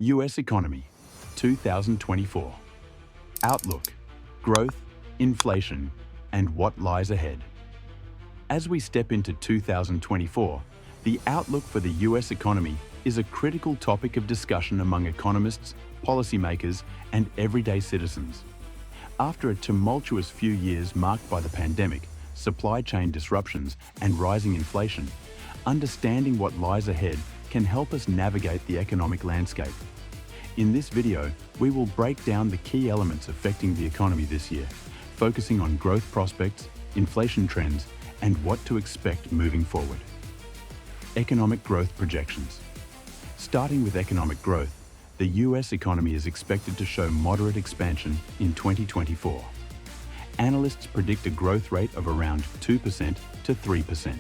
U.S. economy, 2024. Outlook, growth, inflation, and what lies ahead. As we step into 2024, the outlook for the U.S. economy is a critical topic of discussion among economists, policymakers, and everyday citizens. After a tumultuous few years marked by the pandemic, supply chain disruptions, and rising inflation, understanding what lies ahead can help us navigate the economic landscape. In this video, we will break down the key elements affecting the economy this year, focusing on growth prospects, inflation trends, and what to expect moving forward. Economic growth projections. Starting with economic growth, the US economy is expected to show moderate expansion in 2024. Analysts predict a growth rate of around 2% to 3%,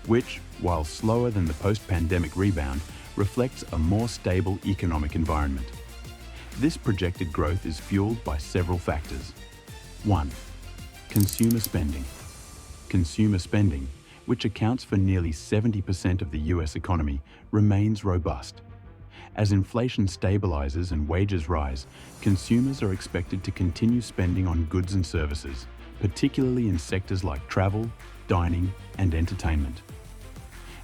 which, while slower than the post-pandemic rebound, reflects a more stable economic environment. This projected growth is fueled by several factors. 1. Consumer spending. Consumer spending, which accounts for nearly 70% of the US economy, remains robust. As inflation stabilizes and wages rise, consumers are expected to continue spending on goods and services, particularly in sectors like travel, dining, and entertainment.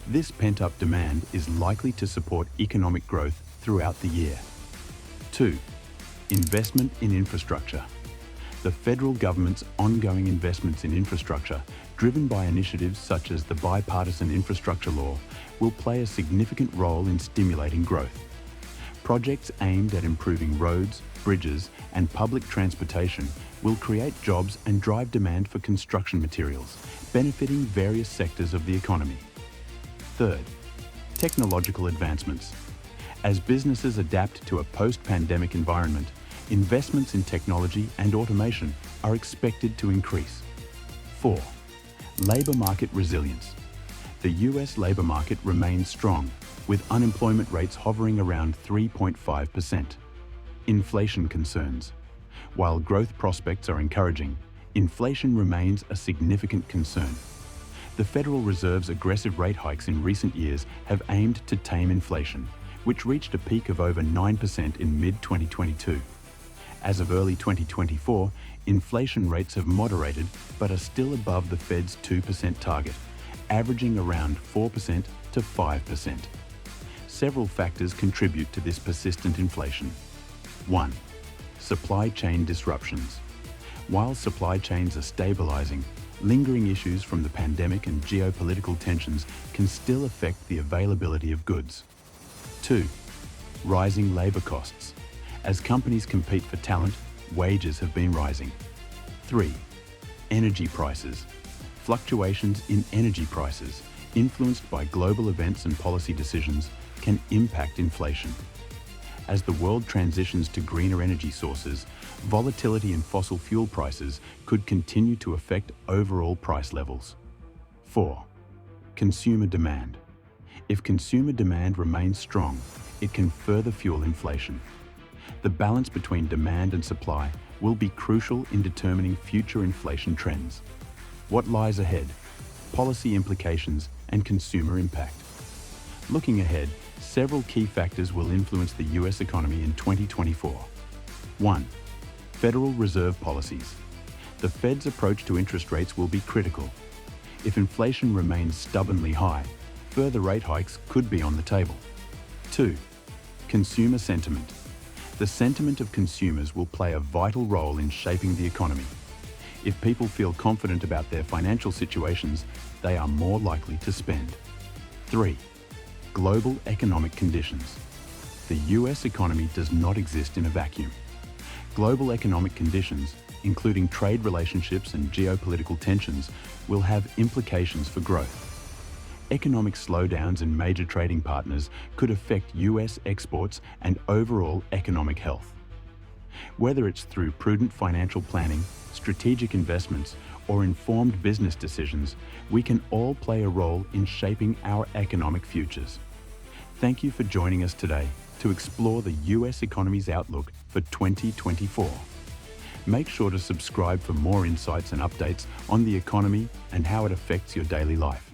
This pent-up demand is likely to support economic growth throughout the year. 2. Investment in infrastructure. The federal government's ongoing investments in infrastructure, driven by initiatives such as the Bipartisan Infrastructure Law, will play a significant role in stimulating growth. Projects aimed at improving roads, bridges, and public transportation will create jobs and drive demand for construction materials, benefiting various sectors of the economy. Third, technological advancements. As businesses adapt to a post-pandemic environment, investments in technology and automation are expected to increase. 4. Labor market resilience. The US labor market remains strong, with unemployment rates hovering around 3.5%. Inflation concerns. While growth prospects are encouraging, inflation remains a significant concern. The Federal Reserve's aggressive rate hikes in recent years have aimed to tame inflation, which reached a peak of over 9% in mid-2022. As of early 2024, inflation rates have moderated but are still above the Fed's 2% target, averaging around 4% to 5%. Several factors contribute to this persistent inflation. 1. Supply chain disruptions. While supply chains are stabilizing, lingering issues from the pandemic and geopolitical tensions can still affect the availability of goods. 2. Rising labor costs. As companies compete for talent, wages have been rising. 3. Energy prices. Fluctuations in energy prices, influenced by global events and policy decisions, can impact inflation. As the world transitions to greener energy sources, volatility in fossil fuel prices could continue to affect overall price levels. 4. Consumer demand. If consumer demand remains strong, it can further fuel inflation. The balance between demand and supply will be crucial in determining future inflation trends. What lies ahead? Policy implications and consumer impact. Looking ahead, several key factors will influence the US economy in 2024. 1. Federal Reserve policies. The Fed's approach to interest rates will be critical. If inflation remains stubbornly high, further rate hikes could be on the table. 2. Consumer sentiment. The sentiment of consumers will play a vital role in shaping the economy. If people feel confident about their financial situations, they are more likely to spend. 3. Global economic conditions. The US economy does not exist in a vacuum. Global economic conditions, including trade relationships and geopolitical tensions, will have implications for growth. Economic slowdowns in major trading partners could affect US exports and overall economic health. Whether it's through prudent financial planning, strategic investments, or informed business decisions, we can all play a role in shaping our economic futures. Thank you for joining us today to explore the US economy's outlook for 2024. Make sure to subscribe for more insights and updates on the economy and how it affects your daily life.